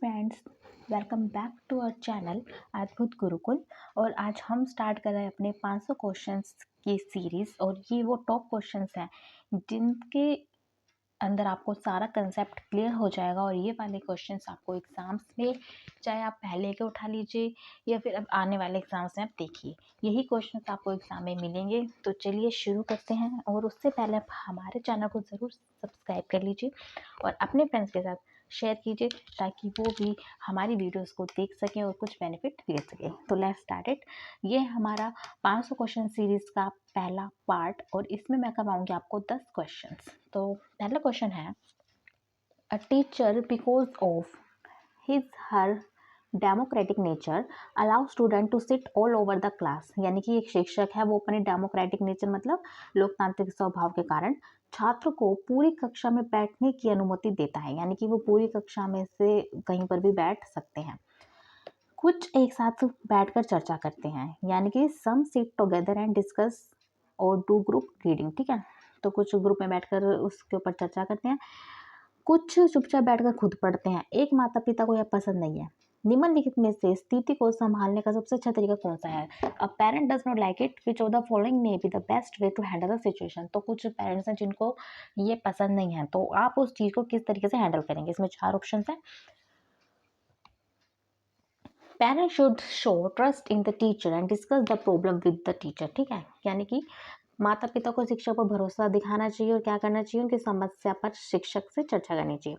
Friends, welcome back to our channel Adbhut Gurukul. और आज हम स्टार्ट कर रहे हैं अपने 500 क्वेश्चंस की सीरीज़। और ये वो टॉप क्वेश्चंस हैं जिनके अंदर आपको सारा कंसेप्ट क्लियर हो जाएगा। और ये वाले क्वेश्चंस आपको एग्ज़ाम्स में, चाहे आप पहले के उठा लीजिए या फिर अब आने वाले एग्ज़ाम्स में आप देखिए, यही क्वेश्चंस आपको एग्ज़ाम में मिलेंगे। तो चलिए शुरू करते हैं। और उससे पहले आप हमारे चैनल को ज़रूर सब्सक्राइब कर लीजिए और अपने फ्रेंड्स के साथ शेयर कीजिए ताकि वो भी हमारी वीडियोस को देख सकें और कुछ बेनिफिट ले सकें। तो लेट्स स्टार्ट इट। ये हमारा 500 क्वेश्चन सीरीज़ का पहला पार्ट और इसमें मैं करवाऊंगी आपको 10 क्वेश्चंस। तो पहला क्वेश्चन है, a teacher because of his her democratic nature allow student to sit all over the class. यानी कि एक शिक्षक है, वो अपने डेमोक्रेटिक नेचर मतलब लोकतांत्रिक स्वभाव के कारण छात्र को पूरी कक्षा में बैठने की अनुमति देता है। यानी कि वो पूरी कक्षा में से कहीं पर भी बैठ सकते हैं। कुछ एक साथ बैठकर चर्चा करते हैं, यानी कि सम सिट टुगेदर एंड डिस्कस और डू ग्रुप रीडिंग। ठीक है, तो कुछ ग्रुप में बैठकर उसके ऊपर चर्चा करते हैं, कुछ चुपचाप बैठकर खुद पढ़ते हैं। एक माता पिता को यह पसंद नहीं है। निम्नलिखित में से स्थिति को संभालने का सबसे अच्छा तरीका कौन सा है? A parent does not like it, which of the following may be the best way to handle the situation. तो कुछ पेरेंट्स हैं जिनको ये पसंद नहीं है, तो आप उस चीज़ को किस तरीके से हैंडल करेंगे? इसमें 4 ऑप्शन हैं। Parents should show trust in the teacher and discuss the problem with the teacher. ठीक है, यानी कि माता पिता को शिक्षक पर भरोसा दिखाना चाहिए और क्या करना चाहिए, उनकी समस्या पर शिक्षक से चर्चा करनी चाहिए।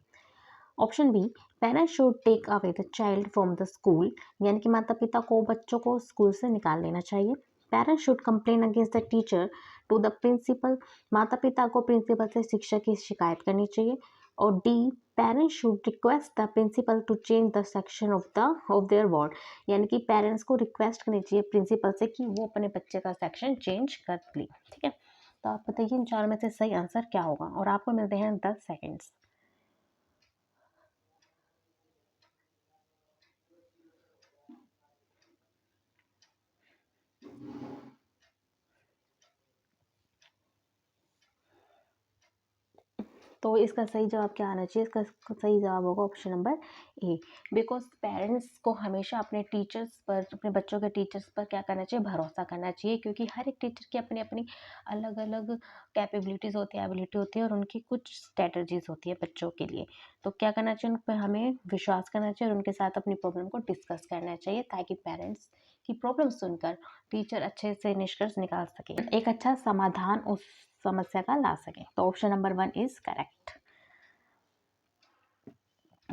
Option B, parents should take away the child from the school. यानी कि माता पिता को बच्चों को स्कूल से निकाल देना चाहिए। Parents should complain against the teacher to the principal. माता पिता को प्रिंसिपल से शिक्षक की शिकायत करनी चाहिए। और D, parents should request the principal to change the section of their ward. यानी कि पेरेंट्स को रिक्वेस्ट करनी चाहिए प्रिंसिपल से कि वो अपने बच्चे का सेक्शन चेंज कर ले। ठीक है, तो आप बताइए इन चारों में से सही आंसर क्या होगा। और आपको मिलते हैं 10 सेकेंड्स। तो इसका सही जवाब क्या आना चाहिए? इसका सही जवाब होगा option number A. Because parents को हमेशा अपने टीचर्स पर, अपने बच्चों के टीचर्स पर क्या करना चाहिए? भरोसा करना चाहिए, क्योंकि हर एक टीचर की अपनी अपनी अलग अलग कैपेबिलिटीज़ होती है, एबिलिटी होती है और उनकी कुछ स्ट्रेटजीज होती है बच्चों के लिए। तो क्या करना चाहिए? उन पर हमें विश्वास करना चाहिए और उनके साथ अपनी प्रॉब्लम को डिस्कस करना चाहिए ताकि पेरेंट्स की प्रॉब्लम सुनकर टीचर अच्छे से निष्कर्ष निकाल सके, एक अच्छा समाधान उस समस्या का ला सके। तो ऑप्शन नंबर 1 इज करेक्ट।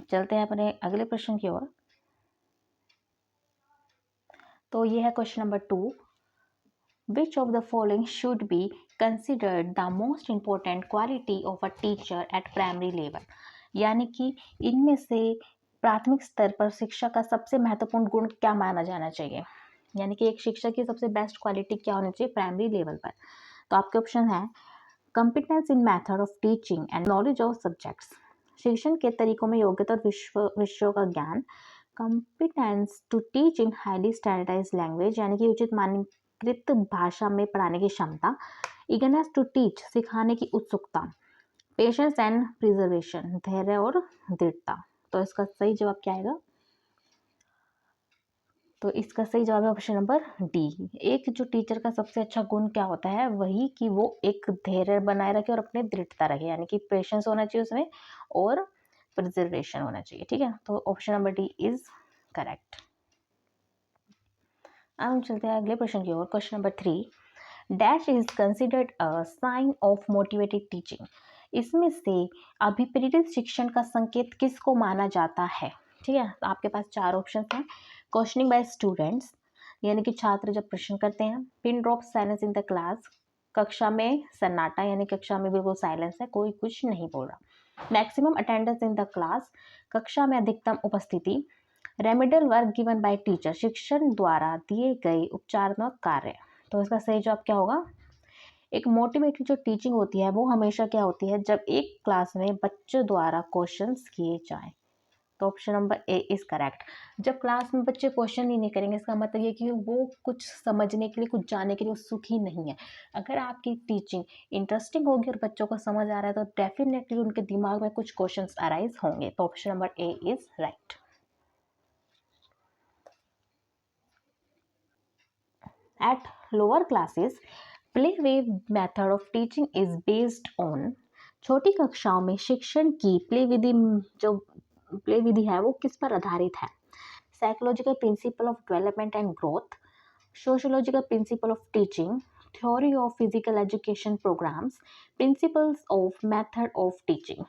चलते हैं अपने अगले प्रश्न की ओर। तो ये है question number 2। Which of the following should be considered the most important quality of a teacher at primary level. यानी कि इनमें से प्राथमिक स्तर पर शिक्षक का सबसे महत्वपूर्ण गुण क्या माना जाना चाहिए? यानी कि एक शिक्षक की सबसे बेस्ट क्वालिटी क्या होनी चाहिए प्राइमरी लेवल पर? तो आपके ऑप्शन है, competence in method of teaching and knowledge of subjects. शिक्षण के तरीकों में योग्यता और विषयों का ज्ञान। Competence to teach in highly standardise language, यानी कि उचित मानकीकृत भाषा में पढ़ाने की क्षमता। ईगरनेस टू टीच, सिखाने की उत्सुकता। पेशेंस एंड प्रिजर्वेशन, धैर्य और दृढ़ता। तो इसका सही जवाब क्या आएगा? तो इसका सही जवाब है ऑप्शन नंबर डी। एक जो टीचर का सबसे अच्छा गुण क्या होता है? वही कि वो एक धैर्य बनाए रखे और अपने दृढ़ता रखे, यानी कि पेशेंस होना चाहिए उसमें और प्रिजर्वेशन होना चाहिए। ठीक है, तो option number D is correct. अब हम चलते हैं अगले प्रश्न की ओर। Question number 3, dash is considered a sign of motivated teaching. इसमें से अभिप्रेरित शिक्षण का संकेत किसको माना जाता है? ठीक है, तो आपके पास 4 ऑप्शन हैं। क्वेश्चनिंग बाय स्टूडेंट्स, यानी कि छात्र जब प्रश्न करते हैं। Pin drop silence in the class, कक्षा में सन्नाटा, यानी कक्षा में बिल्कुल साइलेंस है, कोई कुछ नहीं बोल रहा। Maximum attendance in the class, कक्षा में अधिकतम उपस्थिति। Remedial work given by teacher, शिक्षण द्वारा दिए गए उपचारात्मक कार्य। तो इसका सही जवाब क्या होगा? एक मोटिवेटेड जो टीचिंग होती है वो हमेशा क्या होती है? जब एक क्लास में बच्चों द्वारा क्वेश्चंस किए जाएं। तो option number A is correct. जब क्लास में बच्चे क्वेश्चन ही नहीं करेंगे, इसका मतलब ये कि वो कुछ समझने के लिए, कुछ जानने के लिए उत्सुक ही नहीं है। अगर आपकी टीचिंग इंटरेस्टिंग होगी और बच्चों को समझ आ रहा है तो डेफिनेटली उनके दिमाग में कुछ क्वेश्चंस अराइज होंगे। तो option number A is right. At lower classes, play way method of teaching is based on, छोटी कक्षाओं में शिक्षण की प्ले विधि, जो प्ले विधि है वो किस पर आधारित है? Psychological principle of development and growth, sociological principle of teaching, theory of physical education programmes, principles of method of teaching.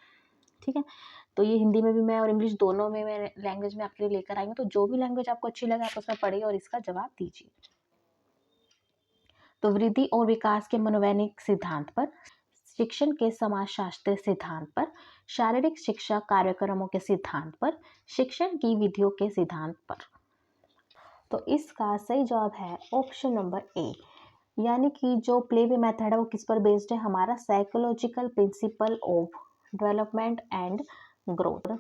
ठीक है, तो ये हिंदी में भी मैं और इंग्लिश दोनों में मैं लैंग्वेज में आपके लिए लेकर आई हूँ, तो जो भी लैंग्वेज आपको अच्छी लगे आप उसमें पढ़िए और इसका जवाब दीजिए। तो वृद्धि और विकास के मनोवैज्ञानिक सिद्धांत पर, शिक्षण के समाजशास्त्र सिद्धांत पर, शारीरिक शिक्षा कार्यक्रमों के सिद्धांत पर, शिक्षण की विधियों के सिद्धांत पर। तो इसका सही जवाब है ऑप्शन नंबर ए, यानी कि जो प्ले वे मेथड है वो किस पर बेस्ड है? हमारा psychological principle of development and growth,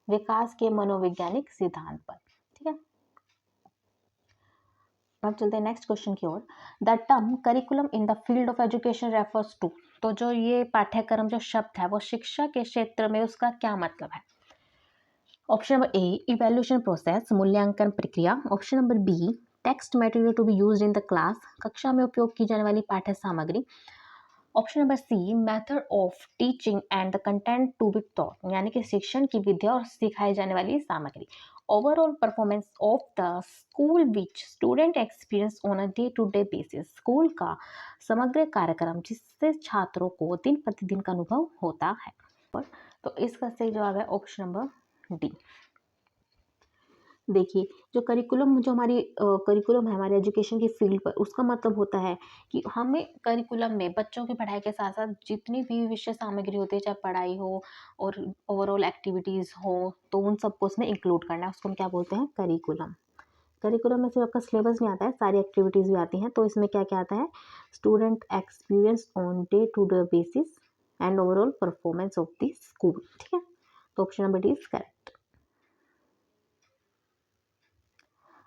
विकास के मनोवैज्ञानिक सिद्धांत पर। ठीक है, अब चलते हैं नेक्स्ट क्वेश्चन की ओर। The term curriculum in the field of education refers to, तो जो ये पाठ्यक्रम जो शब्द है वो शिक्षा के क्षेत्र में उसका क्या मतलब है? Option number A evaluation process, मूल्यांकन प्रक्रिया। Option number B text material to be used in the class, कक्षा में उपयोग की जाने वाली पाठ्य सामग्री। Option number C method of teaching and the content to be taught, यानी कि शिक्षण की विद्या और सिखाई जाने वाली सामग्री। Overall performance of the school which student experience on a day to day basis, school का समग्र कार्यक्रम जिससे छात्रों को दिन प्रतिदिन का अनुभव होता है। तो इसका सही जवाब है ऑप्शन नंबर डी। देखिए, जो करिकुलम जो हमारी करिकुलम है हमारे एजुकेशन की फील्ड पर, उसका मतलब होता है कि हमें करिकुलम में बच्चों की पढ़ाई के साथ साथ जितनी भी विषय सामग्री होती है, चाहे पढ़ाई हो और ओवरऑल एक्टिविटीज़ हो, तो उन सबको उसमें इंक्लूड करना है। उसको हम क्या बोलते हैं? करिकुलम। करिकुलम में सिर्फ आपका सिलेबस नहीं आता है, सारी एक्टिविटीज़ भी आती हैं। तो इसमें क्या क्या आता है? Student experience on day to day basis and overall performance of the school. ठीक है, तो option number D is correct.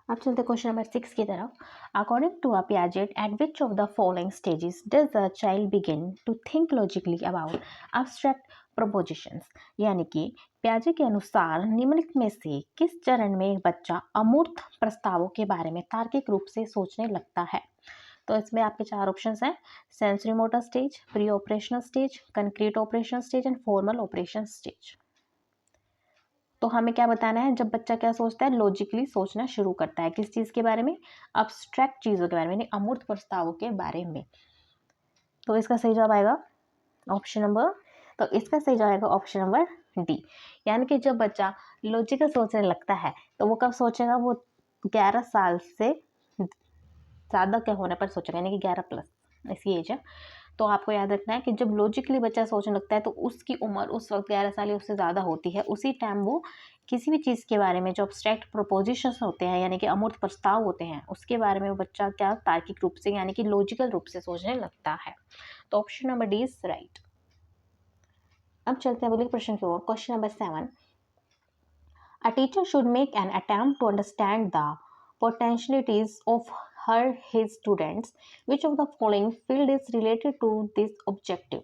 अब चलते क्वेश्चन नंबर 6 की तरफ। According to a Piaget, at which of the following stages does a child begin to think logically about abstract propositions, यानी कि पियाजे के अनुसार निम्नलिखित में से किस चरण में एक बच्चा अमूर्त प्रस्तावों के बारे में तार्किक रूप से सोचने लगता है? तो इसमें आपके चार ऑप्शंस हैं: sensory motor stage, pre operational stage, concrete operational stage and formal operation stage. तो हमें क्या बताना है? जब बच्चा क्या सोचता है? लॉजिकली सोचना शुरू करता है। किस चीज़ के बारे में? अब्स्ट्रैक्ट चीज़ों के बारे में, यानी अमूर्त प्रस्तावों के बारे में। तो इसका सही जवाब आएगा ऑप्शन नंबर, तो इसका सही जवाब आएगा ऑप्शन नंबर डी, यानी कि जब बच्चा लॉजिकल सोचने लगता है तो वो कब सोचेगा? वो 11 साल से ज़्यादा के होने पर सोचेगा, यानी कि 11 प्लस इसकी एज है। तो आपको याद रखना है कि जब लॉजिकली बच्चा सोचने लगता है तो उसकी उम्र उस वक्त 11 साल या उससे ज़्यादा होती है। उसी टाइम वो किसी भी चीज़ के बारे में, जो अब्स्ट्रैक्ट प्रोपोजिशंस होते हैं यानी कि अमूर्त प्रस्ताव होते हैं, उसके बारे में वो बच्चा क्या तार्किक रूप से यानी कि लॉजिकल रूप से सोचने लगता है। तो option number D is right. अब चलते हैं अगले प्रश्न की ओर। Question number 7, a teacher should make an attempt to understand the potentialities of his students. Which of the following field is related to this objective?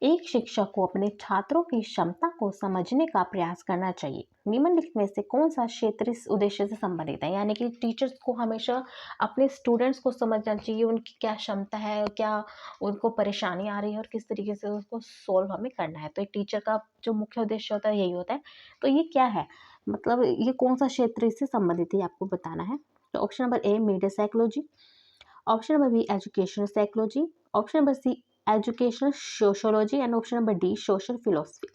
एक शिक्षक को अपने छात्रों की क्षमता को समझने का प्रयास करना चाहिए। निम्नलिखित में से कौन सा क्षेत्र इस उद्देश्य से संबंधित है? यानी कि टीचर्स को हमेशा अपने स्टूडेंट्स को समझना चाहिए, उनकी क्या क्षमता है, क्या उनको परेशानी आ रही है और किस तरीके से उसको सोल्व हमें करना है। तो एक टीचर का जो मुख्य उद्देश्य होता है यही होता है। तो ये क्या है, मतलब ये कौन सा क्षेत्र इससे संबंधित है, आपको बताना है। तो option number A media psychology, option number B educational psychology, option number C educational sociology and option number D social philosophy.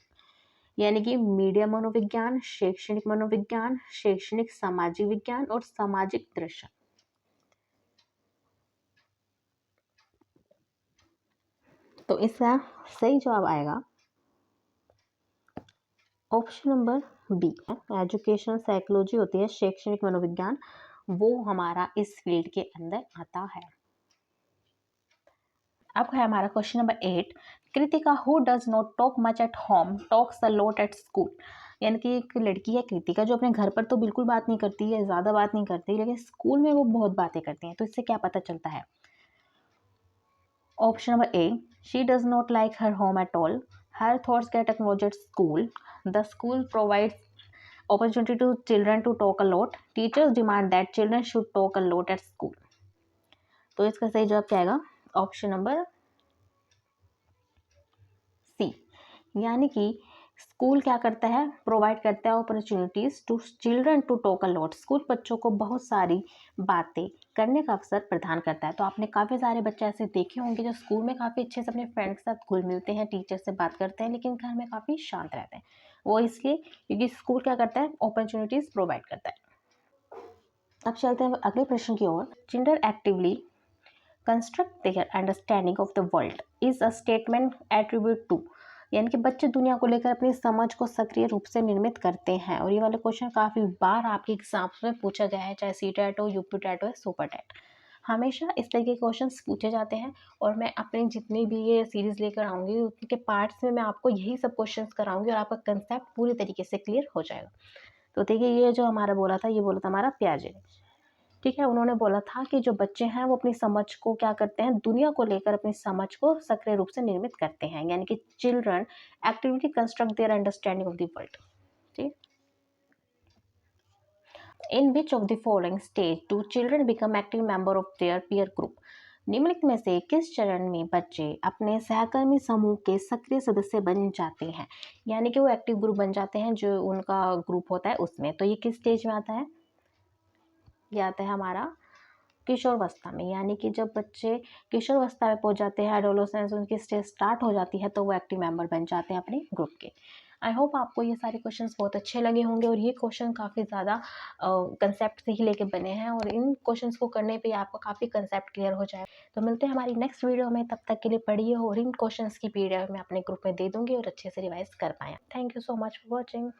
यानी कि मीडिया मनोविज्ञान, शैक्षणिक मनोविज्ञान, शैक्षणिक सामाजिक विज्ञान और सामाजिक दर्शन। तो इसका सही जवाब आएगा option number B. Educational psychology होती है शैक्षणिक मनोविज्ञान, वो हमारा इस फील्ड के अंदर आता है। अब है हमारा question number 8, Kritika who does not talk much at home talks a lot at school. यानी कि एक लड़की है कृतिका जो अपने घर पर तो बिल्कुल बात नहीं करती है, ज़्यादा बात नहीं करती, लेकिन स्कूल में वो बहुत बातें करती हैं। तो इससे क्या पता चलता है? Option number A she does not like her home at all, her thoughts get acknowledged at school, the school provides opportunity to children to talk a lot, teachers demand that children should talk a lot at school। तो इसका सही जवाब क्या आएगा? Option number C. यानी कि school क्या करता है? प्रोवाइड करता है opportunities to children to talk a lot. School बच्चों को बहुत सारी बातें करने का अवसर प्रदान करता है। तो आपने काफ़ी सारे बच्चे ऐसे देखे होंगे जो स्कूल में काफ़ी अच्छे से अपने फ्रेंड के साथ घुल मिलते हैं, टीचर से बात करते हैं, लेकिन घर में काफ़ी शांत रहते हैं। वो इसलिए क्योंकि स्कूल क्या करता है? अपॉर्चुनिटीज प्रोवाइड करता है। अब चलते हैं अगले प्रश्न की ओर। Children actively construct their understanding of the world is a statement attribute to. यानी कि बच्चे दुनिया को लेकर अपनी समझ को सक्रिय रूप से निर्मित करते हैं। और ये वाले क्वेश्चन काफ़ी बार आपके एग्जाम्स में पूछा गया है, चाहे सी टेट हो, यूपी टेट हो या सुपर टेट। हमेशा इस तरह के क्वेश्चन पूछे जाते हैं। और मैं अपनी जितनी भी ये सीरीज़ लेकर आऊँगी उनके पार्ट्स में मैं आपको यही सब क्वेश्चंस कराऊंगी और आपका कंसेप्ट पूरी तरीके से क्लियर हो जाएगा। तो देखिए, ये जो हमारा बोला था, ये बोला था हमारा प्याजे ने। ठीक है, उन्होंने बोला था कि जो बच्चे हैं वो अपनी समझ को क्या करते हैं? दुनिया को लेकर अपनी समझ को सक्रिय रूप से निर्मित करते हैं। यानी कि children actively construct their understanding of the world. ठीक। In which of the following stage do children become active member of their peer group. निम्नलिखित में से किस चरण में बच्चे अपने सहकर्मी समूह के सक्रिय सदस्य बन जाते हैं? यानी कि वो एक्टिव ग्रुप बन जाते हैं, जो उनका ग्रुप होता है उसमें। तो ये किस स्टेज में आता है? ये आता है हमारा किशोरावस्था में। यानी कि जब बच्चे किशोरावस्था में पहुंच जाते हैं, एडोलेसेंस उनकी स्टेज स्टार्ट हो जाती है, तो वो एक्टिव मेंबर बन जाते हैं अपने ग्रुप के। आई होप आपको ये सारे क्वेश्चंस बहुत अच्छे लगे होंगे। और ये क्वेश्चन काफ़ी ज़्यादा कंसेप्ट से ही लेके बने हैं और इन क्वेश्चंस को करने पे आपका काफ़ी कंसेप्ट क्लियर हो जाएगा। तो मिलते हैं हमारी नेक्स्ट वीडियो में, तब तक के लिए पढ़िए और इन क्वेश्चंस की पीडीएफ मैं अपने ग्रुप में दे दूँगी और अच्छे से रिवाइज कर पाएँ। Thank you so much for watching.